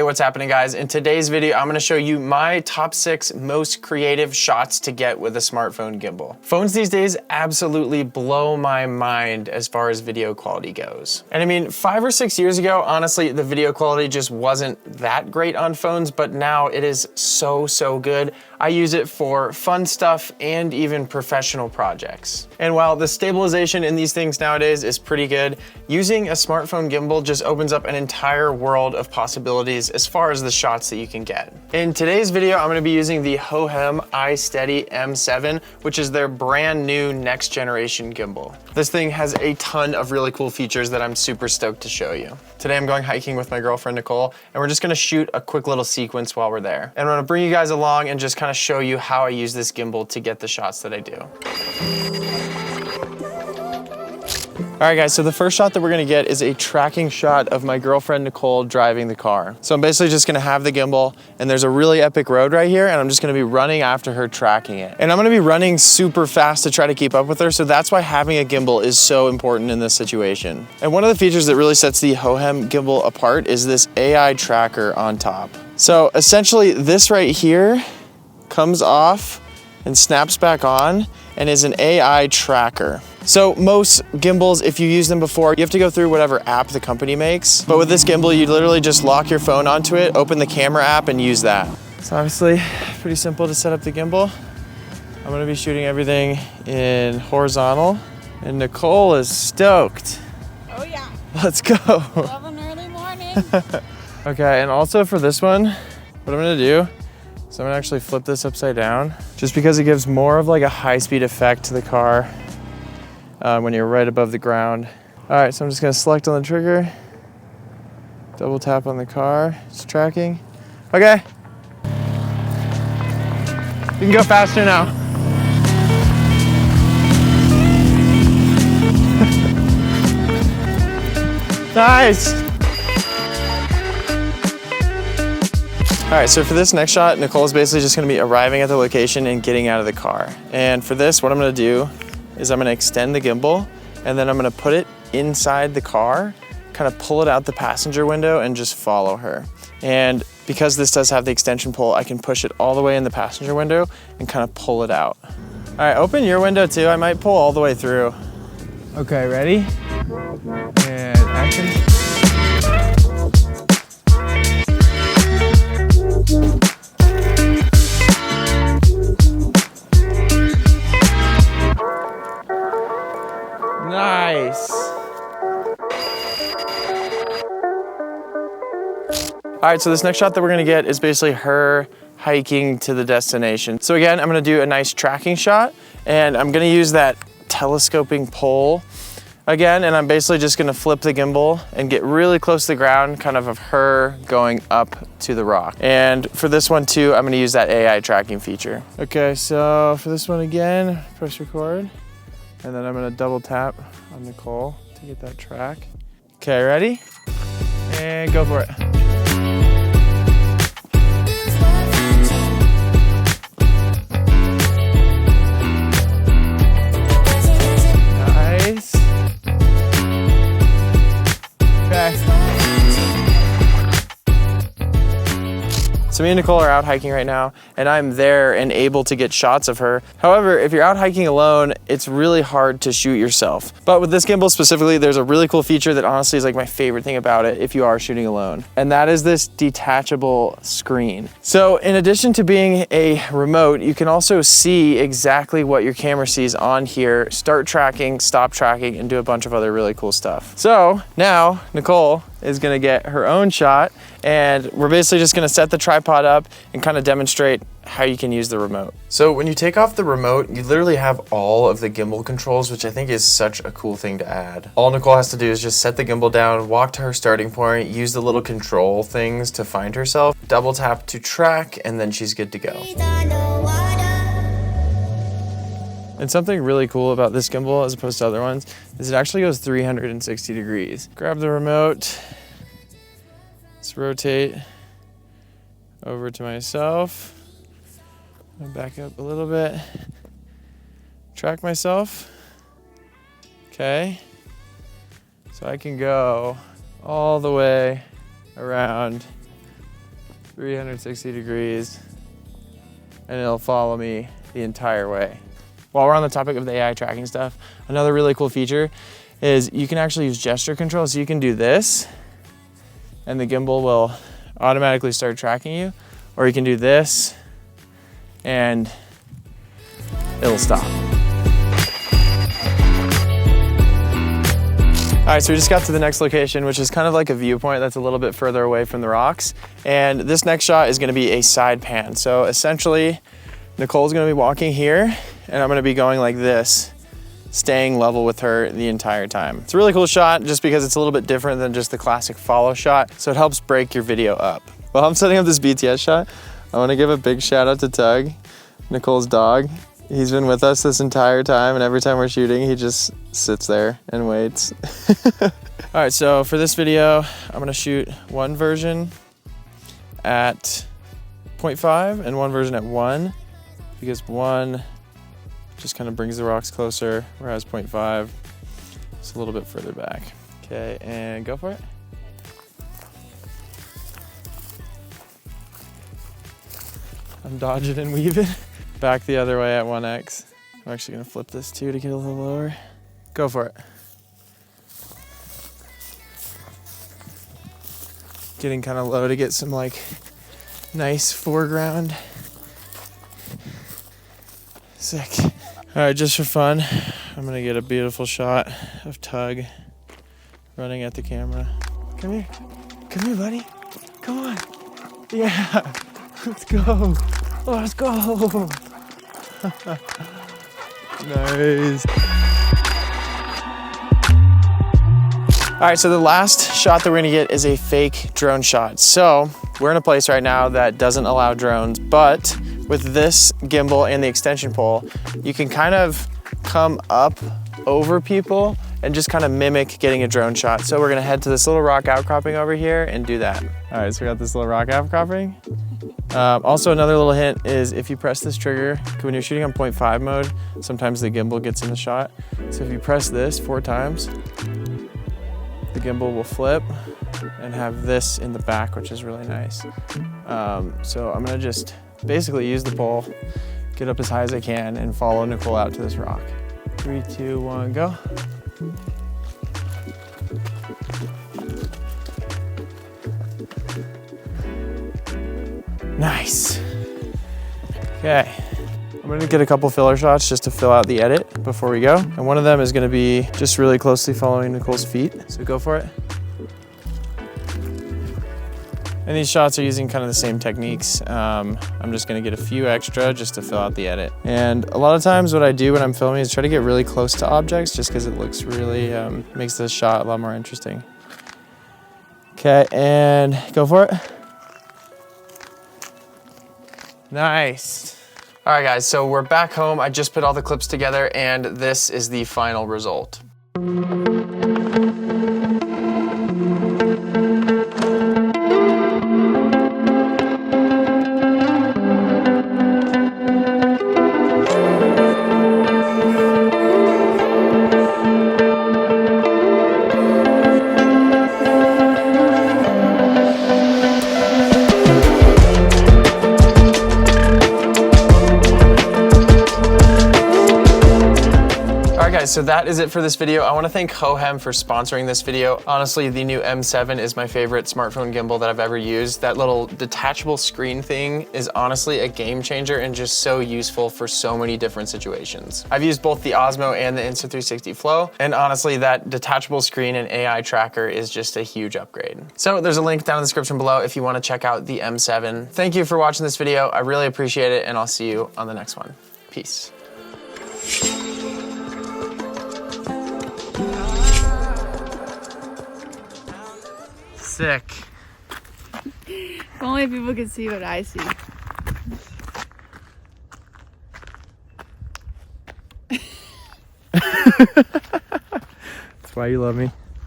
Hey, what's happening, guys? In today's video, I'm gonna show you my top 6 most creative shots to get with a smartphone gimbal. Phones these days absolutely blow my mind as far as video quality goes. And I mean, 5 or 6 years ago, honestly, the video quality just wasn't that great on phones, but now it is so good. I use it for fun stuff and even professional projects. And while the stabilization in these things nowadays is pretty good, using a smartphone gimbal just opens up an entire world of possibilities as far as the shots that you can get. In today's video, I'm gonna be using the Hohem iSteady M7, which is their brand new next generation gimbal. This thing has a ton of really cool features that I'm super stoked to show you. Today I'm going hiking with my girlfriend Nicole, and we're just gonna shoot a quick little sequence while we're there. And I'm gonna bring you guys along and just kind of show you how I use this gimbal to get the shots that I do. All right, guys, so the first shot that we're gonna get is a tracking shot of my girlfriend Nicole driving the car. So I'm basically just gonna have the gimbal, and there's a really epic road right here, and I'm just gonna be running after her, tracking it. And I'm gonna be running super fast to try to keep up with her, so that's why having a gimbal is so important in this situation. And one of the features that really sets the Hohem gimbal apart is this AI tracker on top. So essentially this right here comes off and snaps back on and is an AI tracker. So most gimbals, if you use them before, you have to go through whatever app the company makes. But with this gimbal, you literally just lock your phone onto it, open the camera app, and use that. It's obviously pretty simple to set up the gimbal. I'm gonna be shooting everything in horizontal, and Nicole is stoked. Oh yeah. Let's go. Love an early morning. Okay, and also for this one, what I'm gonna do is I'm gonna actually flip this upside down, just because it gives more of like a high-speed effect to the car when you're right above the ground. All right, so I'm just gonna select on the trigger, double tap on the car, it's tracking. Okay. You can go faster now. Nice. All right, so for this next shot, Nicole's basically just gonna be arriving at the location and getting out of the car. And for this, what I'm gonna do is I'm gonna extend the gimbal, and then I'm gonna put it inside the car, kind of pull it out the passenger window and just follow her. And because this does have the extension pole, I can push it all the way in the passenger window and kind of pull it out. All right, open your window too. I might pull all the way through. Okay, ready? And action. Nice. All right, so this next shot that we're gonna get is basically her hiking to the destination. So again, I'm gonna do a nice tracking shot, and I'm gonna use that telescoping pole again, and I'm basically just gonna flip the gimbal and get really close to the ground, kind of her going up to the rock. And for this one too, I'm gonna use that AI tracking feature. Okay, so for this one again, press record. And then I'm gonna double tap on Nicole to get that track. Okay, ready? And go for it. Nice. Okay. So me and Nicole are out hiking right now, and I'm there and able to get shots of her. However, if you're out hiking alone, it's really hard to shoot yourself. But with this gimbal specifically, there's a really cool feature that honestly is like my favorite thing about it if you are shooting alone. And that is this detachable screen. So in addition to being a remote, you can also see exactly what your camera sees on here, start tracking, stop tracking, and do a bunch of other really cool stuff. So now Nicole is gonna get her own shot, and we're basically just gonna set the tripod up and kind of demonstrate how you can use the remote. So when you take off the remote, you literally have all of the gimbal controls, which I think is such a cool thing to add. All Nicole has to do is just set the gimbal down, walk to her starting point, use the little control things to find herself, double tap to track, and then she's good to go. And something really cool about this gimbal as opposed to other ones is it actually goes 360 degrees. Grab the remote, let's rotate over to myself. I'll back up a little bit, track myself. Okay, so I can go all the way around 360 degrees, and it'll follow me the entire way. While we're on the topic of the AI tracking stuff, another really cool feature is you can actually use gesture control. So you can do this, and the gimbal will automatically start tracking you, or you can do this, and it'll stop. All right, so we just got to the next location, which is kind of like a viewpoint that's a little bit further away from the rocks. And this next shot is gonna be a side pan. So essentially, Nicole's gonna be walking here, and I'm gonna be going like this, staying level with her the entire time. It's a really cool shot just because it's a little bit different than just the classic follow shot. So it helps break your video up. While I'm setting up this BTS shot, I wanna give a big shout out to Tug, Nicole's dog. He's been with us this entire time, and every time we're shooting, he just sits there and waits. All right, so for this video, I'm gonna shoot one version at 0.5 and one version at 1, because 1 just kind of brings the rocks closer, whereas 0.5 is a little bit further back. Okay, and go for it. I'm dodging and weaving. Back the other way at 1x. I'm actually gonna flip this too to get a little lower. Go for it. Getting kind of low to get some like nice foreground. Sick. All right, just for fun, I'm gonna get a beautiful shot of Tug running at the camera. Come here, buddy. Come on. Yeah, let's go. Let's go. Nice. All right, so the last shot that we're gonna get is a fake drone shot. So we're in a place right now that doesn't allow drones, but with this gimbal and the extension pole, you can kind of come up over people and just kind of mimic getting a drone shot. So we're gonna head to this little rock outcropping over here and do that. All right, so we got this little rock outcropping. Also, another little hint is if you press this trigger, when you're shooting on 0.5 mode, sometimes the gimbal gets in the shot. So if you press this 4 times, the gimbal will flip and have this in the back, which is really nice. So I'm gonna just basically use the pole, get up as high as I can, and follow Nicole out to this rock. 3, 2, 1, go. Nice. Okay, I'm gonna get a couple filler shots just to fill out the edit before we go. And one of them is gonna be just really closely following Nicole's feet. So go for it. And these shots are using kind of the same techniques. I'm just gonna get a few extra just to fill out the edit. And a lot of times what I do when I'm filming is try to get really close to objects just because it looks really, makes the shot a lot more interesting. Okay, and go for it. Nice. All right, guys, so we're back home. I just put all the clips together, and this is the final result. So that is it for this video. I want to thank Hohem for sponsoring this video. Honestly, the new M7 is my favorite smartphone gimbal that I've ever used. That little detachable screen thing is honestly a game changer and just so useful for so many different situations. I've used both the Osmo and the Insta360 Flow, and honestly, that detachable screen and AI tracker is just a huge upgrade. So there's a link down in the description below if you want to check out the M7. Thank you for watching this video. I really appreciate it, and I'll see you on the next one. Peace. Sick. If only people could see what I see. That's why you love me.